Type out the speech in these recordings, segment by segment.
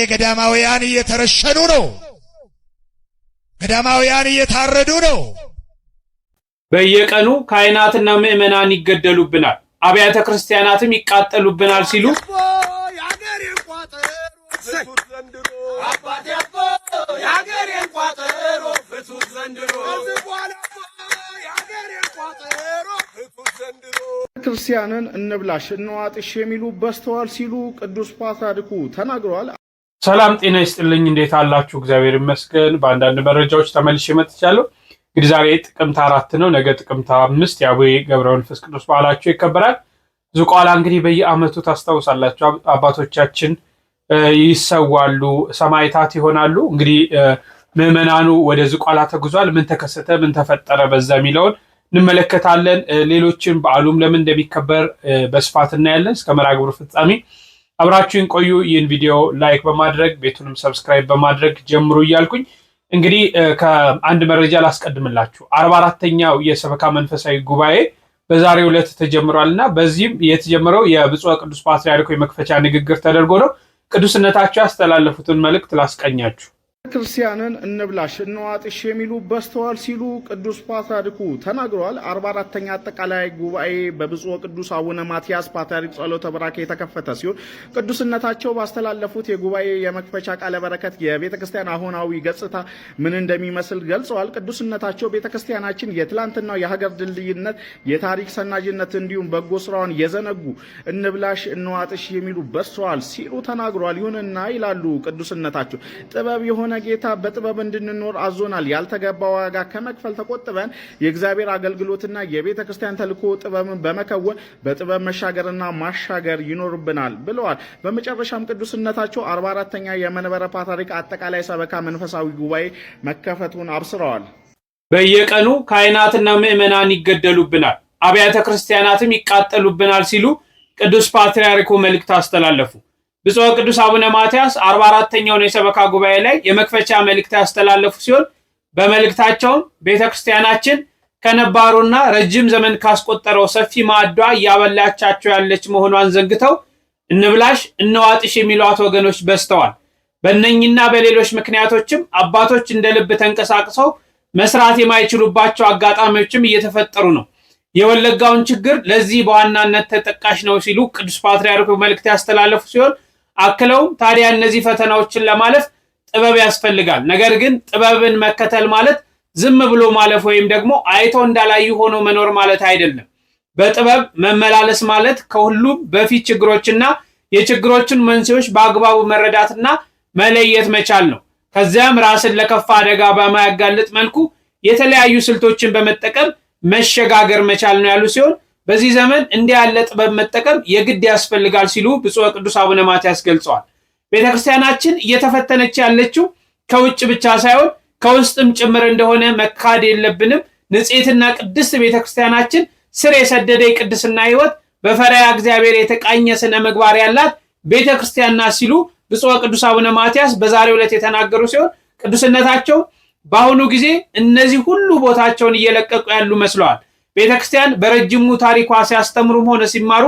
ገዳማውያን እየተረሸኑ ነው። ገዳማውያን እየታረዱ ነው። በየቀኑ ካህናትና ምእመናን ይገደሉብናል፣ አብያተ ክርስቲያናትም ይቃጠሉብናል ሲሉ ክርስቲያንን እንብላሽ እንዋጥሽ የሚሉ በስተዋል ሲሉ ቅዱስ ፓትርያርኩ ተናግረዋል። ሰላም ጤና ይስጥልኝ። እንዴት አላችሁ? እግዚአብሔር ይመስገን። በአንዳንድ መረጃዎች ተመልሼ መጥቻለሁ። እንግዲህ ዛሬ ጥቅምት 4 ነው። ነገ ጥቅምት 5 የአቡነ ገብረ መንፈስ ቅዱስ በዓላቸው ይከበራል። ዝቋላ እንግዲህ በየዓመቱ ታስታውሳላችሁ፣ አባቶቻችን ይሰዋሉ፣ ሰማዕታት ይሆናሉ። እንግዲህ ምዕመናኑ ወደ ዝቋላ ተጉዟል። ምን ተከሰተ፣ ምን ተፈጠረ በዛ የሚለውን እንመለከታለን። ሌሎችን በዓሉም ለምን እንደሚከበር በስፋት እናያለን። እስከ መርሐ ግብሩ ፍጻሜ አብራችሁን ቆዩ። ይህን ቪዲዮ ላይክ በማድረግ ቤቱንም ሰብስክራይብ በማድረግ ጀምሩ እያልኩኝ እንግዲህ ከአንድ መረጃ ላስቀድምላችሁ። 44ኛው የሰበካ መንፈሳዊ ጉባኤ በዛሬው ዕለት ተጀምሯልና በዚህም የተጀመረው የብፁዕ ቅዱስ ፓትርያርኩ የመክፈቻ ንግግር ተደርጎ ነው። ቅዱስነታቸው ያስተላለፉትን መልእክት ላስቀኛችሁ። ክርስቲያንን እንብላሽ እንዋጥሽ የሚሉ በስተዋል ሲሉ ቅዱስ ፓትርያርኩ ተናግረዋል። 44ኛ አጠቃላይ ጉባኤ በብፁዕ ቅዱስ አቡነ ማትያስ ፓትርያርክ ጸሎተ በረከት የተከፈተ ሲሆን ቅዱስነታቸው ባስተላለፉት የጉባኤ የመክፈቻ ቃለ በረከት የቤተክርስቲያን አሁናዊ ገጽታ ምን እንደሚመስል ገልጸዋል። ቅዱስነታቸው ቤተክርስቲያናችን የትላንትናው የሀገር ድልድይነት፣ የታሪክ ሰናጅነት እንዲሁም በጎ ስራውን የዘነጉ እንብላሽ እንዋጥሽ የሚሉ በስተዋል ሲሉ ተናግረዋል። ይሁንና ይላሉ ቅዱስነታቸው ጥበብ የሆነ ጌታ በጥበብ እንድንኖር አዞናል። ያልተገባ ዋጋ ከመክፈል ተቆጥበን የእግዚአብሔር አገልግሎትና የቤተ ክርስቲያን ተልእኮ ጥበብን በመከወን በጥበብ መሻገርና ማሻገር ይኖርብናል ብለዋል። በመጨረሻም ቅዱስነታቸው 44ኛ የመንበረ ፓትርያርክ አጠቃላይ ሰበካ መንፈሳዊ ጉባኤ መከፈቱን አብስረዋል። በየቀኑ ካህናትና ምእመናን ይገደሉብናል፣ አብያተ ክርስቲያናትም ይቃጠሉብናል ሲሉ ቅዱስ ፓትርያርኩ መልእክት አስተላለፉ። ብፁዕ ቅዱስ አቡነ ማትያስ 44ኛውን የሰበካ ጉባኤ ላይ የመክፈቻ መልእክት ያስተላለፉ ሲሆን በመልእክታቸውም ቤተክርስቲያናችን ከነባሩና ረጅም ዘመን ካስቆጠረው ሰፊ ማዕዷ እያበላቻቸው ያለች መሆኗን ዘንግተው እንብላሽ እንዋጥሽ የሚሏት ወገኖች በዝተዋል። በእነኝና በሌሎች ምክንያቶችም አባቶች እንደ ልብ ተንቀሳቅሰው መስራት የማይችሉባቸው አጋጣሚዎችም እየተፈጠሩ ነው። የወለጋውን ችግር ለዚህ በዋናነት ተጠቃሽ ነው ሲሉ ቅዱስ ፓትርያርኩ መልእክት ያስተላለፉ ሲሆን አክለውም ታዲያ እነዚህ ፈተናዎችን ለማለፍ ጥበብ ያስፈልጋል። ነገር ግን ጥበብን መከተል ማለት ዝም ብሎ ማለፍ ወይም ደግሞ አይቶ እንዳላዩ ሆኖ መኖር ማለት አይደለም። በጥበብ መመላለስ ማለት ከሁሉም በፊት ችግሮችና የችግሮችን መንስኤዎች በአግባቡ መረዳትና መለየት መቻል ነው። ከዚያም ራስን ለከፋ አደጋ በማያጋልጥ መልኩ የተለያዩ ስልቶችን በመጠቀም መሸጋገር መቻል ነው ያሉ ሲሆን በዚህ ዘመን እንዲህ ያለ ጥበብ መጠቀም የግድ ያስፈልጋል ሲሉ ብፁዕ ቅዱስ አቡነ ማትያስ ገልጸዋል። ቤተክርስቲያናችን እየተፈተነች ያለችው ከውጭ ብቻ ሳይሆን ከውስጥም ጭምር እንደሆነ መካድ የለብንም። ንጽሕትና ቅድስት ቤተክርስቲያናችን ስር የሰደደ የቅድስና ሕይወት በፈሪሃ እግዚአብሔር የተቃኘ ስነ ምግባር ያላት ቤተክርስቲያን ናት ሲሉ ብፁዕ ቅዱስ አቡነ ማትያስ በዛሬው ዕለት የተናገሩ ሲሆን ቅዱስነታቸው በአሁኑ ጊዜ እነዚህ ሁሉ ቦታቸውን እየለቀቁ ያሉ መስለዋል። ቤተክርስቲያን በረጅሙ ታሪኳ ሲያስተምሩም ሆነ ሲማሩ፣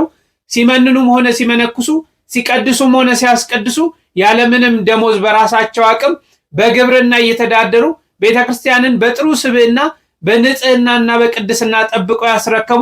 ሲመንኑም ሆነ ሲመነኩሱ፣ ሲቀድሱም ሆነ ሲያስቀድሱ ያለምንም ደሞዝ በራሳቸው አቅም በግብርና እየተዳደሩ ቤተክርስቲያንን በጥሩ ስብዕና በንጽህናና በቅድስና ጠብቀው ያስረከቡ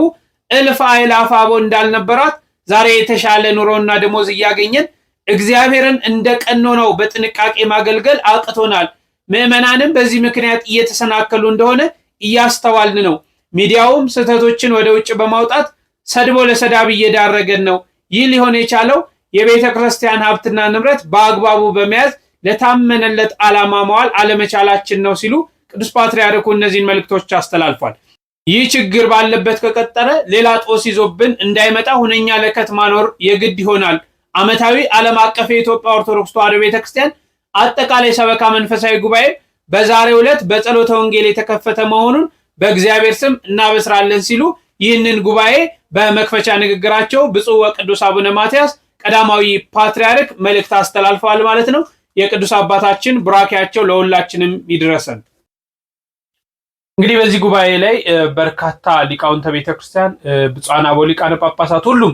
እልፍ አእላፍ አበው እንዳልነበራት ዛሬ የተሻለ ኑሮና ደሞዝ እያገኘን እግዚአብሔርን እንደ ቀኖናው በጥንቃቄ ማገልገል አቅቶናል። ምዕመናንም በዚህ ምክንያት እየተሰናከሉ እንደሆነ እያስተዋልን ነው። ሚዲያውም ስህተቶችን ወደ ውጭ በማውጣት ሰድቦ ለሰዳብ እየዳረገን ነው። ይህ ሊሆን የቻለው የቤተ ክርስቲያን ሀብትና ንብረት በአግባቡ በመያዝ ለታመነለት ዓላማ መዋል አለመቻላችን ነው ሲሉ ቅዱስ ፓትርያርኩ እነዚህን መልእክቶች አስተላልፏል። ይህ ችግር ባለበት ከቀጠለ ሌላ ጦስ ይዞብን እንዳይመጣ ሁነኛ ለከት ማኖር የግድ ይሆናል። ዓመታዊ ዓለም አቀፍ የኢትዮጵያ ኦርቶዶክስ ተዋሕዶ ቤተክርስቲያን አጠቃላይ ሰበካ መንፈሳዊ ጉባኤ በዛሬው ዕለት በጸሎተ ወንጌል የተከፈተ መሆኑን በእግዚአብሔር ስም እናበስራለን ሲሉ ይህንን ጉባኤ በመክፈቻ ንግግራቸው ብፁዕ ወቅዱስ አቡነ ማትያስ ቀዳማዊ ፓትርያርክ መልእክት አስተላልፈዋል ማለት ነው። የቅዱስ አባታችን ቡራኬያቸው ለሁላችንም ይድረሰን። እንግዲህ በዚህ ጉባኤ ላይ በርካታ ሊቃውንተ ቤተክርስቲያን፣ ብፁዓን አበው ሊቃነ ጳጳሳት፣ ሁሉም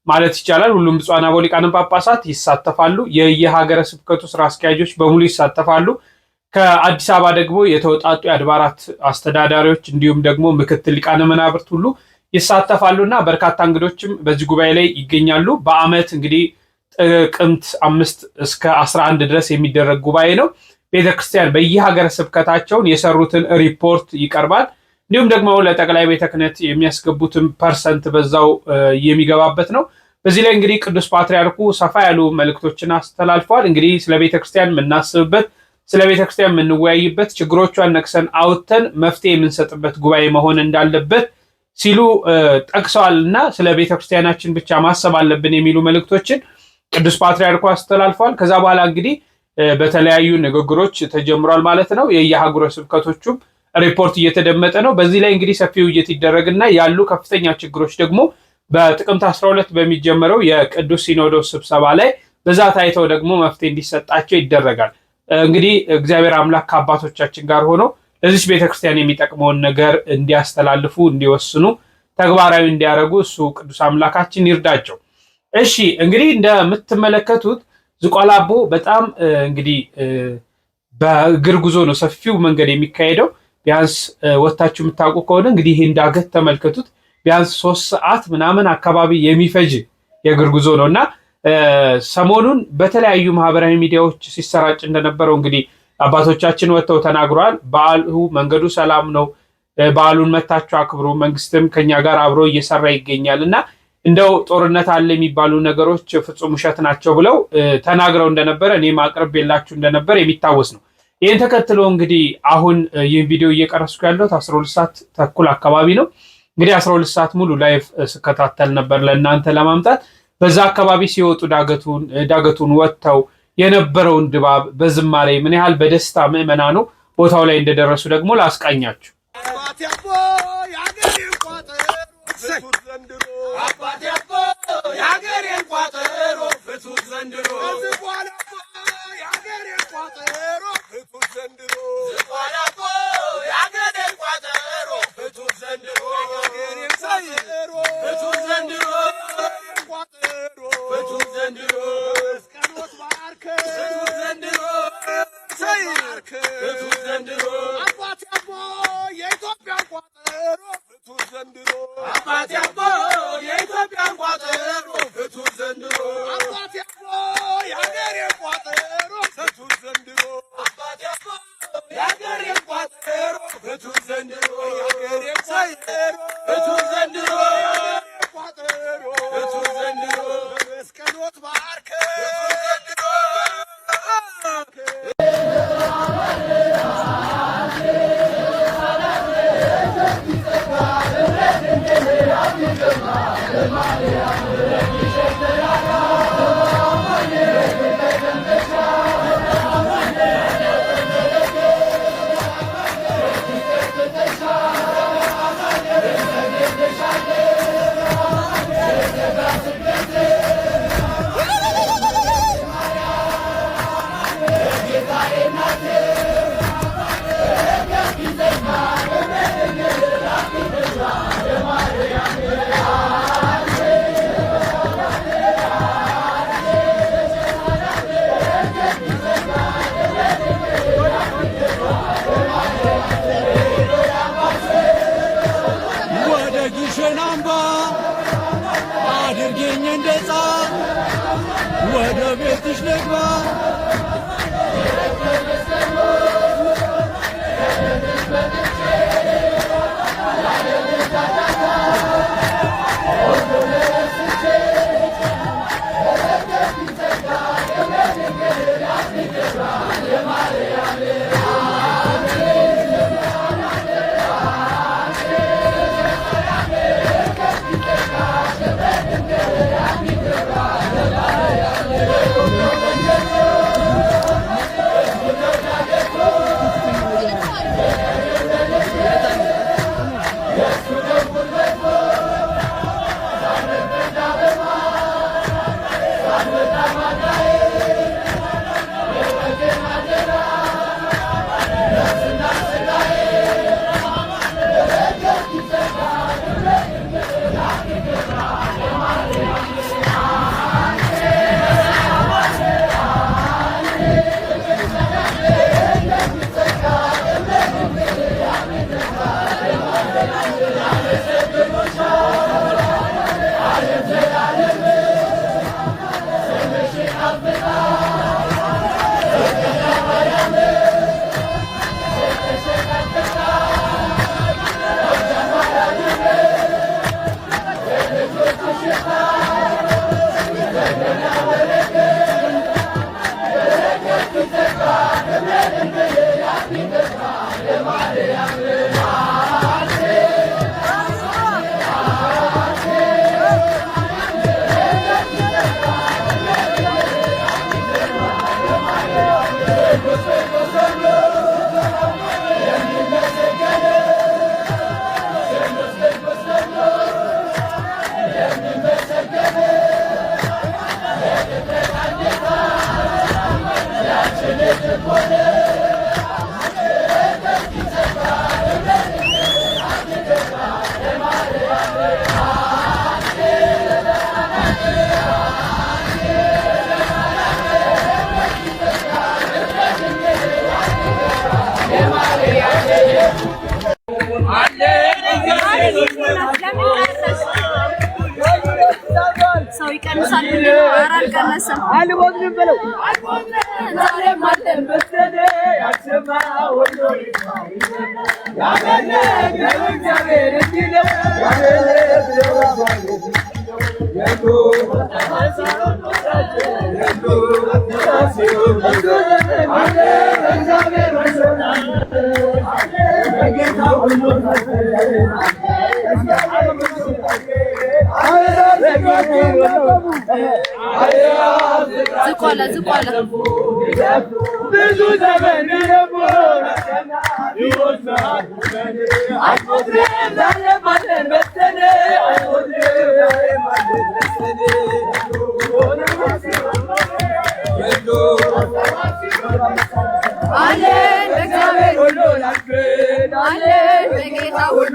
ማለት ይቻላል ሁሉም ብፁዓን አበው ሊቃነ ጳጳሳት ይሳተፋሉ። የየሀገረ ስብከቱ ስራ አስኪያጆች በሙሉ ይሳተፋሉ። ከአዲስ አበባ ደግሞ የተወጣጡ የአድባራት አስተዳዳሪዎች እንዲሁም ደግሞ ምክትል ሊቃነ መናብርት ሁሉ ይሳተፋሉና በርካታ እንግዶችም በዚህ ጉባኤ ላይ ይገኛሉ። በአመት እንግዲህ ጥቅምት 5 እስከ 11 ድረስ የሚደረግ ጉባኤ ነው። ቤተክርስቲያን በየሀገረ ስብከታቸውን የሰሩትን ሪፖርት ይቀርባል። እንዲሁም ደግሞ ለጠቅላይ ቤተ ክህነት የሚያስገቡትን ፐርሰንት በዛው የሚገባበት ነው። በዚህ ላይ እንግዲህ ቅዱስ ፓትርያርኩ ሰፋ ያሉ መልእክቶችን አስተላልፈዋል። እንግዲህ ስለ ቤተክርስቲያን የምናስብበት፣ ስለ ቤተክርስቲያን የምንወያይበት፣ ችግሮቿን ነቅሰን አውጥተን መፍትሄ የምንሰጥበት ጉባኤ መሆን እንዳለበት ሲሉ ጠቅሰዋል እና ስለ ቤተክርስቲያናችን ብቻ ማሰብ አለብን የሚሉ መልእክቶችን ቅዱስ ፓትርያርኩ አስተላልፈዋል። ከዛ በኋላ እንግዲህ በተለያዩ ንግግሮች ተጀምሯል ማለት ነው። የየሀገረ ስብከቶቹም ሪፖርት እየተደመጠ ነው። በዚህ ላይ እንግዲህ ሰፊ ውይይት ይደረግና ያሉ ከፍተኛ ችግሮች ደግሞ በጥቅምት 12 በሚጀመረው የቅዱስ ሲኖዶስ ስብሰባ ላይ በዛ ታይተው ደግሞ መፍትሄ እንዲሰጣቸው ይደረጋል። እንግዲህ እግዚአብሔር አምላክ ከአባቶቻችን ጋር ሆኖ ለዚች ቤተክርስቲያን የሚጠቅመውን ነገር እንዲያስተላልፉ፣ እንዲወስኑ፣ ተግባራዊ እንዲያደርጉ እሱ ቅዱስ አምላካችን ይርዳቸው። እሺ እንግዲህ እንደምትመለከቱት ዝቋላ አቦ በጣም እንግዲህ በእግር ጉዞ ነው ሰፊው መንገድ የሚካሄደው። ቢያንስ ወታችሁ የምታውቁ ከሆነ እንግዲህ ይሄን ዳገት ተመልከቱት። ቢያንስ 3 ሰዓት ምናምን አካባቢ የሚፈጅ የእግር ጉዞ ነው እና ሰሞኑን በተለያዩ ማህበራዊ ሚዲያዎች ሲሰራጭ እንደነበረው እንግዲህ አባቶቻችን ወጥተው ተናግረዋል። በዓሉ መንገዱ ሰላም ነው፣ በዓሉን መታችሁ አክብሩ፣ መንግስትም ከኛ ጋር አብሮ እየሰራ ይገኛል እና እንደው ጦርነት አለ የሚባሉ ነገሮች ፍጹም ውሸት ናቸው ብለው ተናግረው እንደነበረ እኔም አቅርቤላችሁ እንደነበር የሚታወስ ነው። ይህን ተከትሎ እንግዲህ አሁን ይህን ቪዲዮ እየቀረስኩ ያለሁት 12 ሰዓት ተኩል አካባቢ ነው። እንግዲህ 12 ሰዓት ሙሉ ላይቭ ስከታተል ነበር ለእናንተ ለማምጣት። በዛ አካባቢ ሲወጡ ዳገቱን ወጥተው የነበረውን ድባብ በዝማሬ ምን ያህል በደስታ ምዕመናኑ ቦታው ላይ እንደደረሱ ደግሞ ላስቃኛችሁ። ሰው ይቀንሳል ብለው አራል ቀነሰም አልቦዝም ብለው ዛሬ ማተም በስተደ ያሰማ ወሎ ያበለ እግዚአብሔር እንዲለው ያበለ ያቶ ታሲሮ ያቶ ታሲሮ አለ እግዚአብሔር ወሰናል በጌታ ሁሉ ዝቋላ ብዙ ዘመን ነበር ይወስናል አይቆጥረም ዛሬ ማለን በተነ አይቆጥረም ዛሬ ማለን በተነ አለን በእግዚአብሔር ሁሉ ላክን አለን በጌታ ሁሉ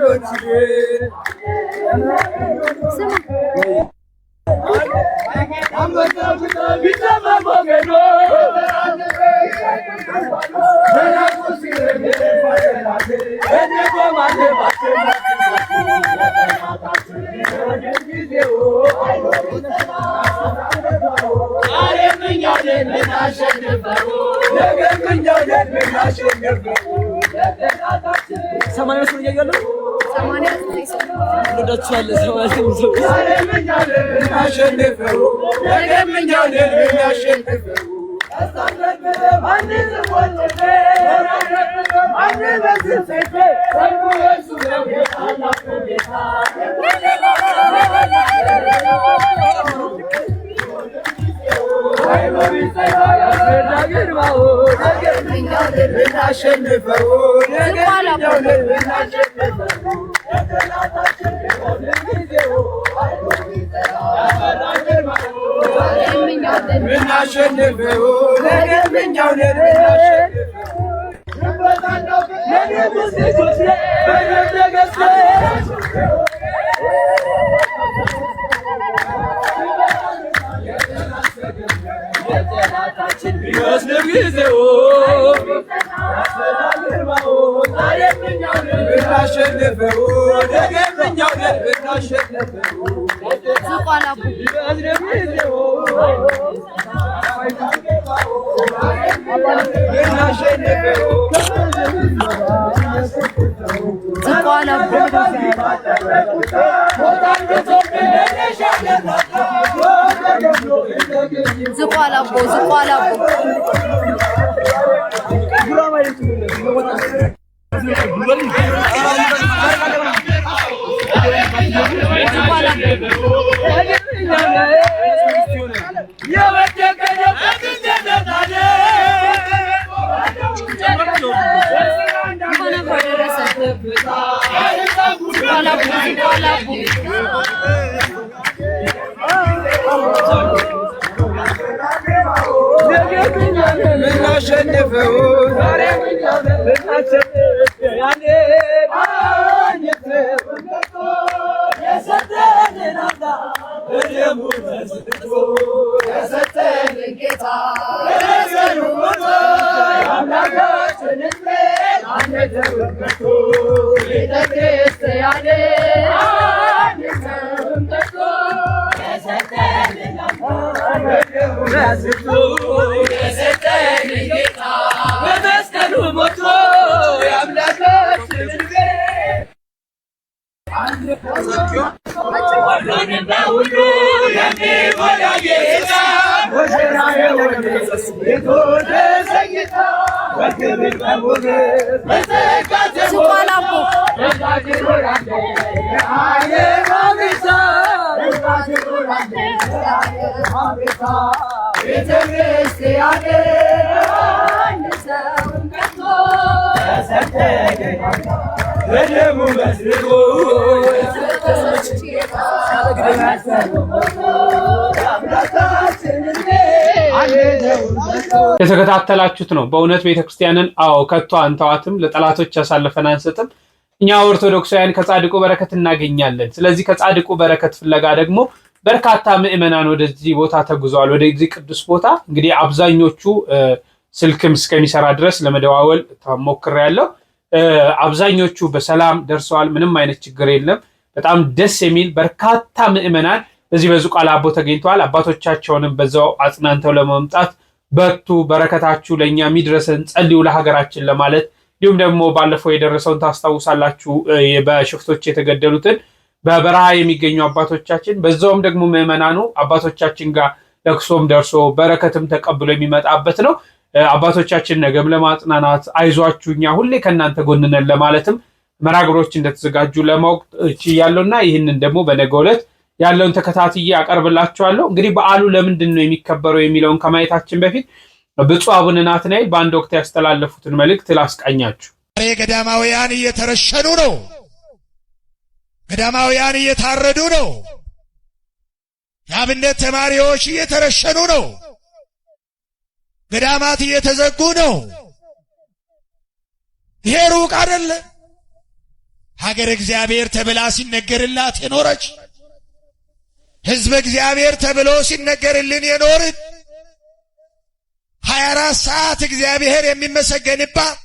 Let's የተከታተላችሁት ነው። በእውነት ቤተክርስቲያንን ከቶ አንተዋትም፣ ለጠላቶች ያሳልፈን አንሰጥም። እኛ ኦርቶዶክሳውያን ከጻድቁ በረከት እናገኛለን። ስለዚህ ከጻድቁ በረከት ፍለጋ ደግሞ በርካታ ምዕመናን ወደዚህ ቦታ ተጉዘዋል። ወደዚህ ቅዱስ ቦታ እንግዲህ አብዛኞቹ ስልክም እስከሚሰራ ድረስ ለመደዋወል ተሞክሬያለሁ። አብዛኞቹ በሰላም ደርሰዋል። ምንም አይነት ችግር የለም። በጣም ደስ የሚል በርካታ ምዕመናን በዚህ በዝቋላ አቦ ተገኝተዋል። አባቶቻቸውንም በዛው አጽናንተው ለመምጣት በርቱ፣ በረከታችሁ ለኛ የሚድረሰን ጸልዩ ለሀገራችን ለማለት እንዲሁም ደግሞ ባለፈው የደረሰውን ታስታውሳላችሁ፣ በሽፍቶች የተገደሉትን በበረሃ የሚገኙ አባቶቻችን፣ በዛውም ደግሞ ምዕመናኑ አባቶቻችን ጋር ለቅሶም ደርሶ በረከትም ተቀብሎ የሚመጣበት ነው። አባቶቻችን ነገም ለማጽናናት አይዟችሁ እኛ ሁሌ ከእናንተ ጎን ነን ለማለትም መራግሮች እንደተዘጋጁ ለማወቅ ችያለሁና ይህንን ደግሞ በነገው ዕለት ያለውን ተከታትዬ አቀርብላችኋለሁ። እንግዲህ በዓሉ ለምንድን ነው የሚከበረው የሚለውን ከማየታችን በፊት ብፁዕ አቡነ ናትናኤል በአንድ ወቅት ያስተላለፉትን መልእክት ላስቃኛችሁ። ገዳማውያን እየተረሸኑ ነው። ገዳማውያን እየታረዱ ነው። የአብነት ተማሪዎች እየተረሸኑ ነው። ገዳማት እየተዘጉ ነው። ይሄ ሩቅ አይደለ። ሀገር እግዚአብሔር ተብላ ሲነገርላት የኖረች ሕዝብ እግዚአብሔር ተብሎ ሲነገርልን የኖርን 24 ሰዓት እግዚአብሔር የሚመሰገንባት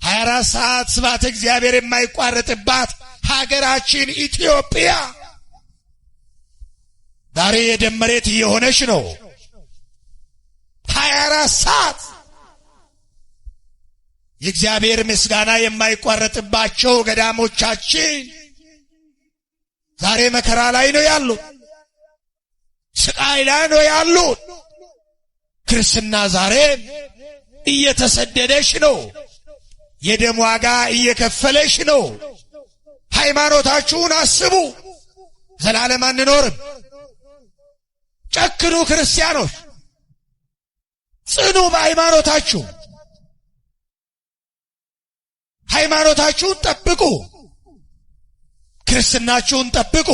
24 ሰዓት ስብሐተ እግዚአብሔር የማይቋረጥባት ሀገራችን ኢትዮጵያ ዛሬ የደም መሬት እየሆነች ነው። 24 ሰዓት የእግዚአብሔር ምስጋና የማይቋረጥባቸው ገዳሞቻችን ዛሬ መከራ ላይ ነው ያሉት፣ ስቃይ ላይ ነው ያሉት። ክርስትና ዛሬ እየተሰደደች ነው፣ የደም ዋጋ እየከፈለች ነው። ሃይማኖታችሁን አስቡ። ዘላለም አንኖርም። ጨክኑ ክርስቲያኖች፣ ጽኑ በሃይማኖታችሁ። ሃይማኖታችሁን ጠብቁ፣ ክርስትናችሁን ጠብቁ።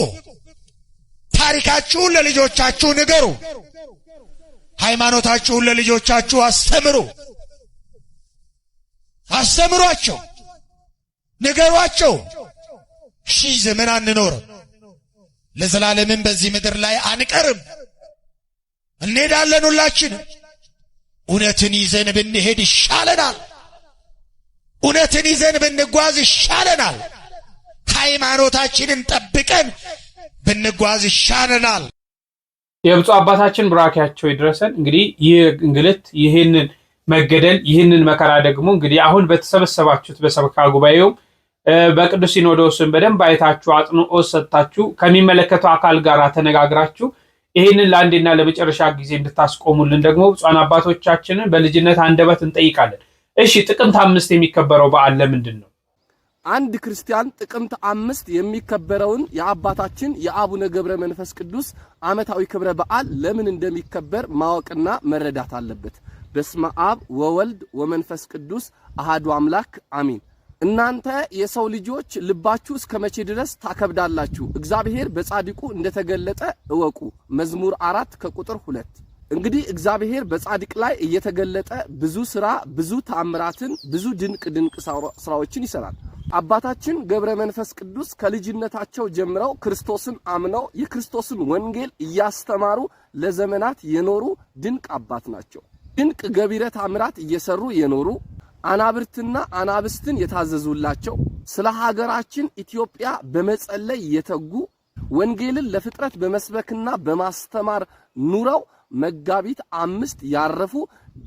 ታሪካችሁን ለልጆቻችሁ ንገሩ። ሃይማኖታችሁን ለልጆቻችሁ አስተምሩ። አስተምሯቸው፣ ንገሯቸው። ሺህ ዘመን አንኖርም፣ ለዘላለምም በዚህ ምድር ላይ አንቀርም። እንሄዳለን ሁላችንም። እውነትን ይዘን ብንሄድ ይሻለናል። እውነትን ይዘን ብንጓዝ ይሻለናል። ሃይማኖታችንን ጠብቀን ብንጓዝ ይሻለናል። የብፁዕ አባታችን ቡራኪያቸው ይድረሰን። እንግዲህ ይህ እንግልት፣ ይህንን መገደል፣ ይህንን መከራ ደግሞ እንግዲህ አሁን በተሰበሰባችሁት በሰበካ ጉባኤው በቅዱስ ሲኖዶስን በደንብ አይታችሁ አጽንኦት ሰጥታችሁ ከሚመለከተው አካል ጋር ተነጋግራችሁ ይህንን ለአንዴና ለመጨረሻ ጊዜ እንድታስቆሙልን ደግሞ ብፁዓን አባቶቻችንን በልጅነት አንደበት እንጠይቃለን። እሺ፣ ጥቅምት 5 የሚከበረው በዓል ለምንድን ነው? አንድ ክርስቲያን ጥቅምት 5 የሚከበረውን የአባታችን የአቡነ ገብረ መንፈስ ቅዱስ ዓመታዊ ክብረ በዓል ለምን እንደሚከበር ማወቅና መረዳት አለበት። በስመ አብ ወወልድ ወመንፈስ ቅዱስ አሃዱ አምላክ አሚን። እናንተ የሰው ልጆች ልባችሁ እስከ መቼ ድረስ ታከብዳላችሁ? እግዚአብሔር በጻድቁ እንደተገለጠ እወቁ። መዝሙር 4 ከቁጥር 2። እንግዲህ እግዚአብሔር በጻድቅ ላይ እየተገለጠ ብዙ ሥራ፣ ብዙ ተአምራትን፣ ብዙ ድንቅ ስራዎችን ይሰራል። አባታችን ገብረ መንፈስ ቅዱስ ከልጅነታቸው ጀምረው ክርስቶስን አምነው የክርስቶስን ወንጌል እያስተማሩ ለዘመናት የኖሩ ድንቅ አባት ናቸው። ድንቅ ገቢረ ተአምራት እየሰሩ የኖሩ አናብርትና አናብስትን የታዘዙላቸው፣ ስለ ሀገራችን ኢትዮጵያ በመጸለይ የተጉ፣ ወንጌልን ለፍጥረት በመስበክና በማስተማር ኑረው መጋቢት 5 ያረፉ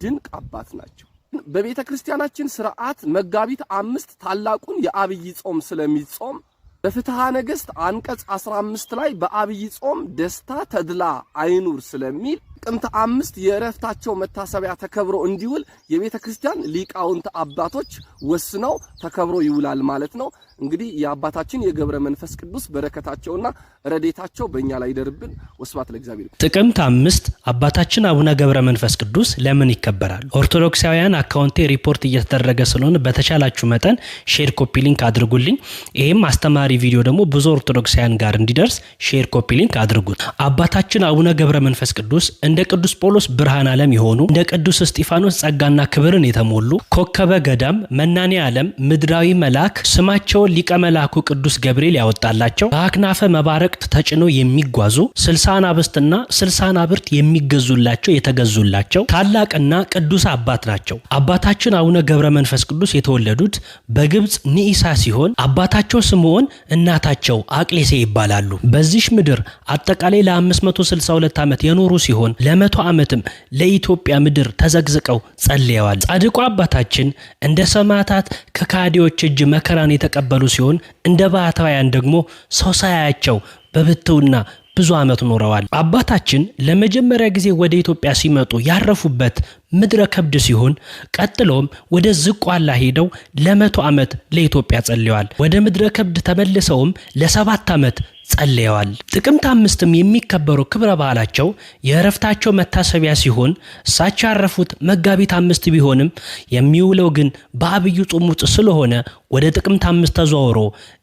ድንቅ አባት ናቸው። በቤተ ክርስቲያናችን ሥርዓት መጋቢት 5 ታላቁን የአብይ ጾም ስለሚጾም በፍትሐ ነገሥት አንቀጽ 15 ላይ በአብይ ጾም ደስታ ተድላ አይኑር ስለሚል ጥቅምት 5 የዕረፍታቸው መታሰቢያ ተከብሮ እንዲውል የቤተ ክርስቲያን ሊቃውንት አባቶች ወስነው ተከብሮ ይውላል ማለት ነው። እንግዲህ የአባታችን የገብረ መንፈስ ቅዱስ በረከታቸውና ረዴታቸው በእኛ ላይ ይደርብን። ወስብሐት ለእግዚአብሔር። ጥቅምት 5 አባታችን አቡነ ገብረ መንፈስ ቅዱስ ለምን ይከበራሉ? ኦርቶዶክሳውያን አካውንቴ ሪፖርት እየተደረገ ስለሆነ በተቻላችሁ መጠን ሼር ኮፒ ሊንክ አድርጉልኝ። ይሄም አስተማሪ ቪዲዮ ደግሞ ብዙ ኦርቶዶክሳውያን ጋር እንዲደርስ ሼር ኮፒ ሊንክ አድርጉት። አባታችን አቡነ ገብረ መንፈስ ቅዱስ እንደ ቅዱስ ጳውሎስ ብርሃን ዓለም የሆኑ እንደ ቅዱስ እስጢፋኖስ ጸጋና ክብርን የተሞሉ ኮከበ ገዳም መናኔ ዓለም ምድራዊ መልአክ ስማቸው ሊቀ መልአኩ ቅዱስ ገብርኤል ያወጣላቸው በአክናፈ መባረቅት ተጭነው የሚጓዙ 60 አናብስትና 60 አናብርት የሚገዙላቸው የተገዙላቸው ታላቅና ቅዱስ አባት ናቸው። አባታችን አቡነ ገብረ መንፈስ ቅዱስ የተወለዱት በግብጽ ኒኢሳ ሲሆን አባታቸው ስምዖን እናታቸው አቅሌሴ ይባላሉ። በዚህ ምድር አጠቃላይ ለ562 ዓመት የኖሩ ሲሆን ለ100 ዓመትም ለኢትዮጵያ ምድር ተዘግዝቀው ጸልየዋል። ጻድቁ አባታችን እንደ ሰማዕታት ከካዲዎች እጅ መከራን የተቀበሉ ሲሆን እንደ ባህታውያን ደግሞ ሰው ሳያቸው በብሕትውና ብዙ ዓመት ኖረዋል። አባታችን ለመጀመሪያ ጊዜ ወደ ኢትዮጵያ ሲመጡ ያረፉበት ምድረ ከብድ ሲሆን ቀጥሎም ወደ ዝቋላ ሄደው ለ100 ዓመት ለኢትዮጵያ ጸልየዋል። ወደ ምድረ ከብድ ተመልሰውም ለ7 ዓመት ጸልየዋል። ጥቅምት 5ም የሚከበረው ክብረ በዓላቸው የዕረፍታቸው መታሰቢያ ሲሆን እሳቸው ያረፉት መጋቢት 5 ቢሆንም የሚውለው ግን በአብይ ጾም ውስጥ ስለሆነ ወደ ጥቅምት 5 ተዘዋውሮ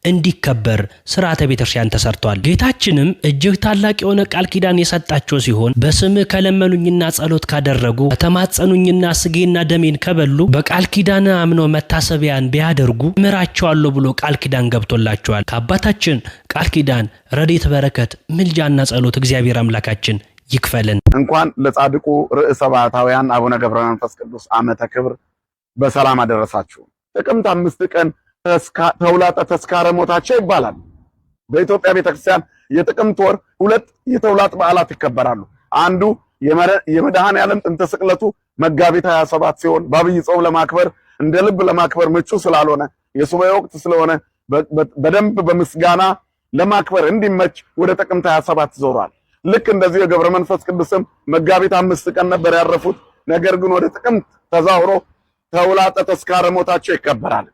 እንዲከበር ሥርዓተ ቤተክርስቲያን ተሰርቷል። ጌታችንም እጅግ ታላቅ የሆነ ቃል ኪዳን የሰጣቸው ሲሆን በስምህ ከለመኑኝና ጸሎት ካደረጉ ከተማጸኑኝና ስጌና ደሜን ከበሉ በቃል ኪዳን አምነው መታሰቢያን ቢያደርጉ እምራቸዋለሁ ብሎ ቃል ኪዳን ገብቶላቸዋል። ከአባታችን ቃል ኪዳን ረድኤት በረከት ምልጃና ጸሎት እግዚአብሔር አምላካችን ይክፈልን። እንኳን ለጻድቁ ርዕሰ ባህታውያን አቡነ ገብረ መንፈስ ቅዱስ ዓመተ ክብር በሰላም አደረሳችሁ። ጥቅምት 5 ቀን ተውላጠ ተስካረ ሞታቸው ይባላል። በኢትዮጵያ ቤተክርስቲያን የጥቅምት ወር 2 የተውላጥ በዓላት ይከበራሉ። አንዱ የመድኃኔዓለም ጥንተ ስቅለቱ መጋቢት 27 ሲሆን በአብይ ጾም ለማክበር እንደ ልብ ለማክበር ምቹ ስላልሆነ የሱባኤ ወቅት ስለሆነ በደንብ በምስጋና ለማክበር እንዲመች ወደ ጥቅምት 27 ዞሯል። ልክ እንደዚህ የገብረ መንፈስ ቅዱስም መጋቢት 5 ቀን ነበር ያረፉት። ነገር ግን ወደ ጥቅምት ተዛውሮ ተውላጠ ተስካረ ሞታቸው ይከበራል።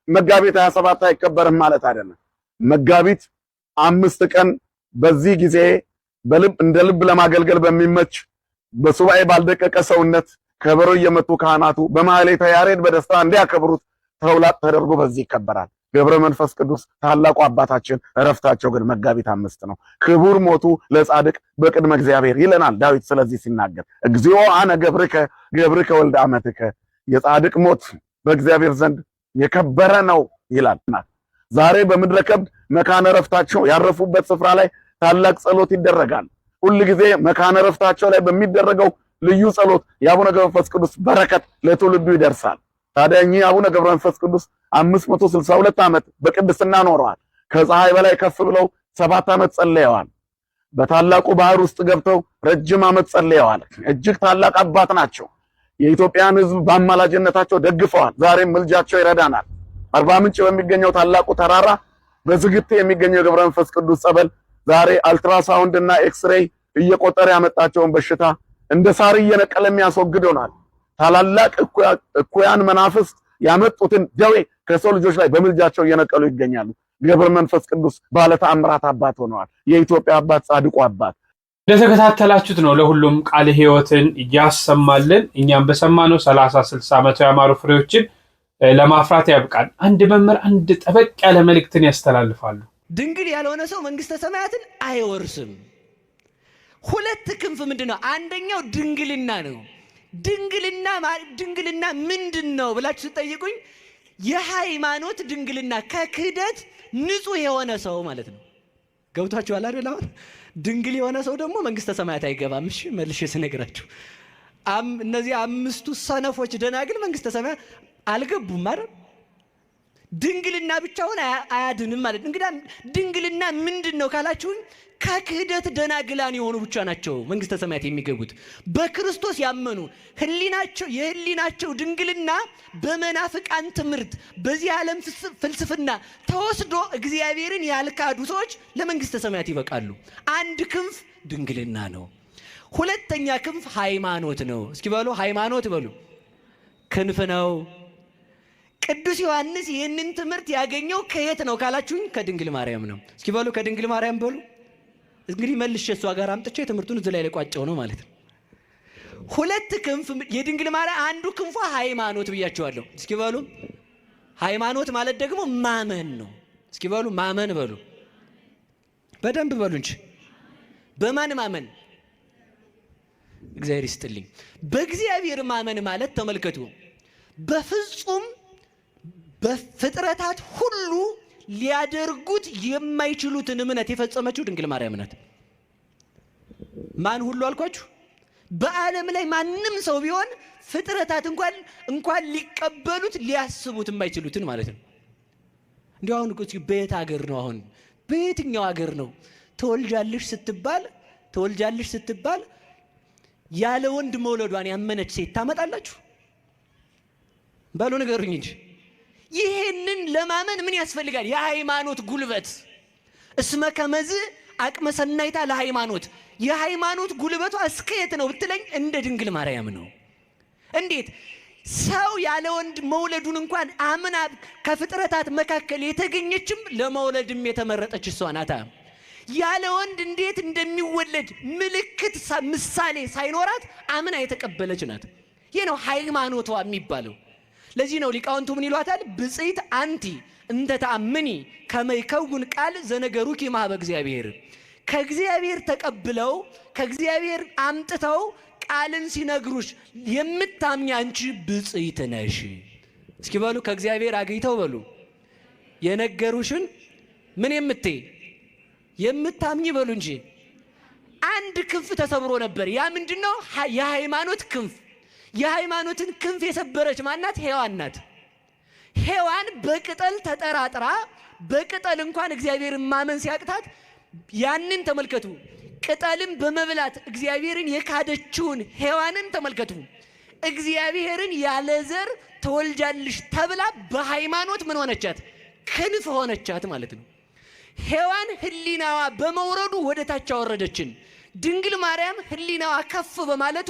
መጋቢት 27 አይከበርም ማለት አይደለም። መጋቢት 5 ቀን በዚህ ጊዜ እንደ ልብ ለማገልገል በሚመች በሱባኤ ባልደቀቀ ሰውነት ከበሮ እየመቱ ካህናቱ በማህሌተ ያሬድ በደስታ እንዲያከብሩት ተውላጥ ተደርጎ በዚህ ይከበራል። ገብረ መንፈስ ቅዱስ ታላቁ አባታችን ዕረፍታቸው ግን መጋቢት 5 ነው። ክቡር ሞቱ ለጻድቅ በቅድመ እግዚአብሔር ይለናል ዳዊት። ስለዚህ ሲናገር እግዚኦ አነ ገብርከ ወልደ አመትከ፣ የጻድቅ ሞት በእግዚአብሔር ዘንድ የከበረ ነው ይላል። ዛሬ በምድረ ከብድ መካነ ዕረፍታቸው ያረፉበት ስፍራ ላይ ታላቅ ጸሎት ይደረጋል። ሁል ጊዜ መካነ ዕረፍታቸው ላይ በሚደረገው ልዩ ጸሎት የአቡነ ገብረ መንፈስ ቅዱስ በረከት ለትውልዱ ይደርሳል። ታዲያ እኚህ አቡነ ገብረ መንፈስ ቅዱስ 562 ዓመት በቅድስና ኖረዋል። ከፀሐይ በላይ ከፍ ብለው 7 ዓመት ጸልየዋል። በታላቁ ባህር ውስጥ ገብተው ረጅም ዓመት ጸልየዋል። እጅግ ታላቅ አባት ናቸው። የኢትዮጵያን ሕዝብ በአማላጅነታቸው ደግፈዋል። ዛሬም ምልጃቸው ይረዳናል። አርባ ምንጭ በሚገኘው ታላቁ ተራራ በዝግቴ የሚገኘው የገብረ መንፈስ ቅዱስ ጸበል ዛሬ አልትራሳውንድ እና ኤክስሬይ እየቆጠረ ያመጣቸውን በሽታ እንደ ሳር እየነቀለ የሚያስወግደናል። ታላላቅ እኩያን መናፍስት ያመጡትን ደዌ ከሰው ልጆች ላይ በምልጃቸው እየነቀሉ ይገኛሉ። ገብረ መንፈስ ቅዱስ ባለ ተአምራት አባት ሆነዋል። የኢትዮጵያ አባት፣ ጻድቁ አባት። እንደተከታተላችሁት ነው። ለሁሉም ቃለ ሕይወትን እያሰማልን እኛም በሰማነው 30 60 መቶ ያማሩ ፍሬዎችን ለማፍራት ያብቃል። አንድ መምህር አንድ ጠበቅ ያለ መልእክትን ያስተላልፋሉ። ድንግል ያልሆነ ሰው መንግስተ ሰማያትን አይወርስም። ሁለት ክንፍ ምንድነው? አንደኛው ድንግልና ነው። ድንግልና ምንድነው ብላችሁ ስትጠይቁኝ የሃይማኖት ድንግልና ከክህደት ንጹህ የሆነ ሰው ማለት ነው። ገብታችኋል አይደል? አሁን ድንግል የሆነ ሰው ደግሞ መንግስተ ሰማያት አይገባም። እሺ መልሼ ስነግራችሁ እነዚህ 5ቱ ሰነፎች ደናግል መንግስተ ሰማያት አልገቡም አይደል? ድንግልና ብቻውን አያድንም ማለት። እንግዲህ ድንግልና ምንድነው ካላችሁኝ ከክህደት ደናግላን የሆኑ ብቻ ናቸው መንግስተ ሰማያት የሚገቡት። በክርስቶስ ያመኑ የህሊናቸው ድንግልና በመናፍቃን ትምህርት በዚህ ዓለም ፍልስፍና ተወስዶ እግዚአብሔርን ያልካዱ ሰዎች ለመንግስተ ሰማያት ይበቃሉ። አንድ ክንፍ ድንግልና ነው። ሁለተኛ ክንፍ ሃይማኖት ነው። እስኪ በሉ ሃይማኖት በሉ። ክንፍ ነው። ቅዱስ ዮሐንስ ይህንን ትምህርት ያገኘው ከየት ነው ካላችሁኝ ከድንግል ማርያም ነው። እስኪ በሉ ከድንግል ማርያም በሉ። እንግዲህ መልሼ እሷ ጋር አምጥቼ ትምህርቱን እዚህ ላይ ቋጨው ነው ማለት ነው። ሁለት ክንፍ የድንግል ማርያም አንዱ ክንፏ ሃይማኖት ብያቸዋለሁ። እስኪ በሉ ሃይማኖት ማለት ደግሞ ማመን ነው። እስኪ በሉ ማመን በሉ። በደንብ በሉ እንጂ በማን ማመን? እግዚአብሔር ይስጥልኝ። በእግዚአብሔር ማመን ማለት ተመልከቱ፣ በፍጹም በፍጥረታት ሁሉ ሊያደርጉት የማይችሉትን እምነት የፈጸመችው ድንግል ማርያም ናት። ማን ሁሉ አልኳችሁ? በዓለም ላይ ማንም ሰው ቢሆን ፍጥረታት እንኳን ሊቀበሉት ሊያስቡት የማይችሉትን ማለት ነው። እንዲሁ አሁን በየት ሀገር ነው? አሁን በየትኛው ሀገር ነው ተወልጃለሽ ስትባል ያለ ወንድ መውለዷን ያመነች ሴት ታመጣላችሁ? ባሉ ነገሩኝ እንጂ ይሄንን ለማመን ምን ያስፈልጋል? የሃይማኖት ጉልበት። እስመ ከመዝ አቅመ ሰናይታ ለሃይማኖት። የሃይማኖት ጉልበቷ እስከየት ነው ብትለኝ እንደ ድንግል ማርያም ነው። እንዴት ሰው ያለ ወንድ መውለዱን እንኳን አምና ከፍጥረታት መካከል የተገኘችም ለመውለድም የተመረጠች እሷ ናት። ያለ ወንድ እንዴት እንደሚወለድ ምልክት ምሳሌ ሳይኖራት አምና የተቀበለች ናት። ይህ ነው ሃይማኖቷ የሚባለው። ለዚህ ነው ሊቃውንቱ ምን ይሏታል? ብጽይት አንቲ እንተ ተአምኒ ከመ ይከውን ቃል ዘነገሩኪ እምኀበ እግዚአብሔር። ከእግዚአብሔር ተቀብለው ከእግዚአብሔር አምጥተው ቃልን ሲነግሩሽ የምታምኚ አንቺ ብጽይት ነሽ። እስኪ በሉ ከእግዚአብሔር አግኝተው በሉ የነገሩሽን ምን የምታምኚ በሉ እንጂ። አንድ ክንፍ ተሰብሮ ነበር። ያ ምንድነው? የሃይማኖት ክንፍ። የሃይማኖትን ክንፍ የሰበረች ማናት? ሔዋን ናት። ሔዋን በቅጠል ተጠራጥራ በቅጠል እንኳን እግዚአብሔርን ማመን ሲያቅታት ያንን ተመልከቱ። ቅጠልን በመብላት እግዚአብሔርን የካደችውን ሔዋንን ተመልከቱ። እግዚአብሔርን ያለ ዘር ተወልጃለሽ ተብላ በሃይማኖት ምን ሆነቻት? ክንፍ ሆነቻት ማለት ነው። ሔዋን ህሊናዋ በመውረዱ ወደ ታች አወረደችን። ድንግል ማርያም ህሊናዋ ከፍ በማለቱ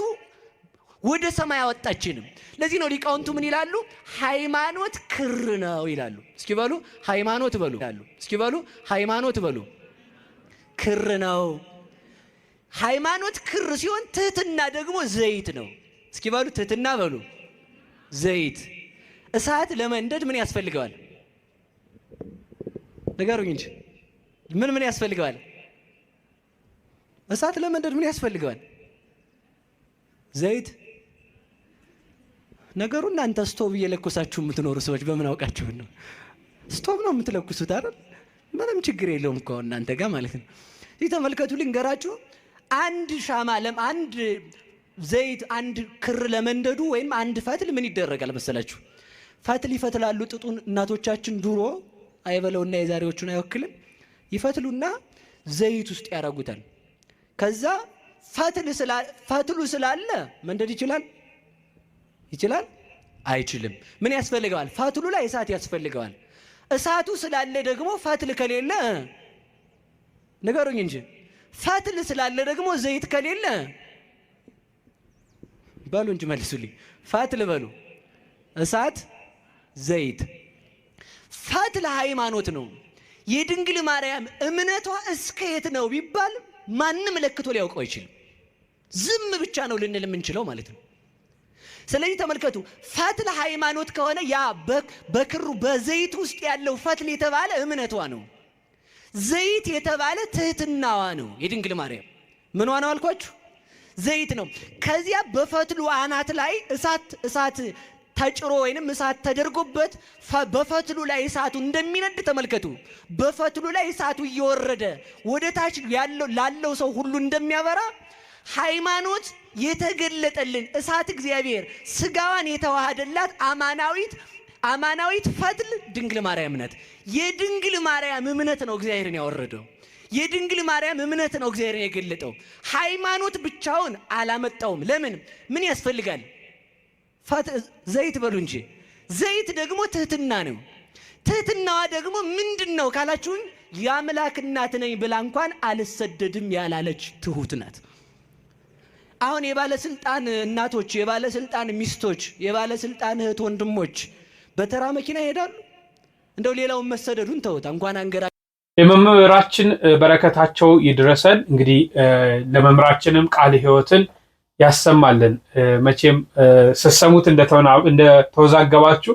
ወደ ሰማይ አወጣችንም። ለዚህ ነው ሊቃውንቱ ምን ይላሉ? ሃይማኖት ክር ነው ይላሉ። እስኪ በሉ ሃይማኖት በሉ ይላሉ። እስኪ በሉ ሃይማኖት በሉ። ክር ነው። ሃይማኖት ክር ሲሆን ትህትና ደግሞ ዘይት ነው። እስኪ በሉ ትህትና በሉ ዘይት። እሳት ለመንደድ ምን ያስፈልገዋል? ንገሩኝ እንጂ ምን ያስፈልገዋል? እሳት ለመንደድ ምን ያስፈልገዋል? ዘይት። ነገሩ እናንተ ስቶቭ እየለኮሳችሁ የምትኖሩ ሰዎች በምን አውቃችሁ ነው? ስቶቭ ነው የምትለኩሱት አይደል? ምንም ችግር የለውም እኮ እናንተ ጋር ማለት ነው። ይህ ተመልከቱ፣ ልንገራችሁ። አንድ ሻማ አንድ ዘይት አንድ ክር ለመንደዱ ወይም አንድ ፈትል ምን ይደረጋል መሰላችሁ? ፈትል ይፈትላሉ። ጥጡን እናቶቻችን ድሮ አይበለውና የዛሬዎቹን አይወክልም። ይፈትሉና ዘይት ውስጥ ያረጉታል። ከዛ ፈትሉ ስላለ መንደድ ይችላል? አይችልም። ምን ያስፈልገዋል? ፈትሉ ላይ እሳት ያስፈልገዋል። እሳቱ ስላለ ደግሞ ፈትል ከሌለ ንገሩኝ እንጂ ፈትል ስላለ ደግሞ ዘይት ከሌለ በሉ እንጂ መልሱልኝ። ፈትል በሉ፣ እሳት፣ ዘይት። ፈትል ሃይማኖት ነው። የድንግል ማርያም እምነቷ እስከ የት ነው ቢባል ማንም ለክቶ ሊያውቀው አይችልም። ዝም ብቻ ነው ልንል የምንችለው ማለት ነው። ስለዚህ ተመልከቱ፣ ፈትል ሃይማኖት ከሆነ ያ በክሩ በዘይት ውስጥ ያለው ፈትል የተባለ እምነቷ ነው። ዘይት የተባለ ትህትናዋ ነው። የድንግል ማርያም ምኗ ነው አልኳችሁ? ዘይት ነው። ከዚያ በፈትሉ አናት ላይ እሳት ተጭሮ ወይንም እሳት ተደርጎበት በፈትሉ ላይ እሳቱ እንደሚነድ ተመልከቱ። በፈትሉ ላይ እሳቱ እየወረደ ወደ ታች ላለው ሰው ሁሉ እንደሚያበራ ሃይማኖት የተገለጠልን እሳት እግዚአብሔር ስጋዋን የተዋሃደላት አማናዊት ፈትል ድንግል ማርያም ናት። የድንግል ማርያም እምነት ነው እግዚአብሔርን ያወረደው። የድንግል ማርያም እምነት ነው እግዚአብሔርን የገለጠው። ሃይማኖት ብቻውን አላመጣውም። ለምን? ምን ያስፈልጋል? ዘይት በሉ እንጂ። ዘይት ደግሞ ትህትና ነው። ትህትናዋ ደግሞ ምንድን ነው ካላችሁኝ፣ የአምላክ እናት ነኝ ብላ እንኳን አልሰደድም ያላለች ትሁት ናት። አሁን የባለስልጣን እናቶች፣ የባለስልጣን ሚስቶች፣ የባለስልጣን እህት ወንድሞች በተራ መኪና ይሄዳሉ። እንደው ሌላውን መሰደዱን ተውት እንኳን አንገራ የመምህራችን በረከታቸው ይድረሰን። እንግዲህ ለመምህራችንም ቃል ሕይወትን ያሰማልን። መቼም ስሰሙት እንደተወዛገባችሁ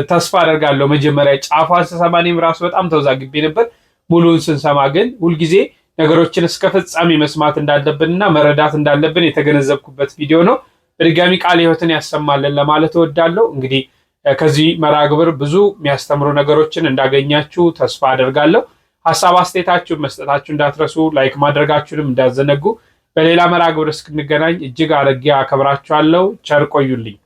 ተስፋ አደርጋለሁ። መጀመሪያ ጫፏን ስሰማ እኔም ራሱ በጣም ተወዛግቤ ነበር። ሙሉን ስንሰማ ግን ሁልጊዜ ነገሮችን እስከ ፍጻሜ መስማት እንዳለብንና መረዳት እንዳለብን የተገነዘብኩበት ቪዲዮ ነው። በድጋሚ ቃል ሕይወትን ያሰማልን ለማለት እወዳለሁ። እንግዲህ ከዚህ መርሃ ግብር ብዙ የሚያስተምሩ ነገሮችን እንዳገኛችሁ ተስፋ አደርጋለሁ። ሀሳብ አስተያየታችሁን መስጠታችሁ እንዳትረሱ፣ ላይክ ማድረጋችሁንም እንዳዘነጉ። በሌላ መርሃ ግብር እስክንገናኝ እጅግ አድርጌ አከብራችኋለሁ። ቸር ቆዩልኝ።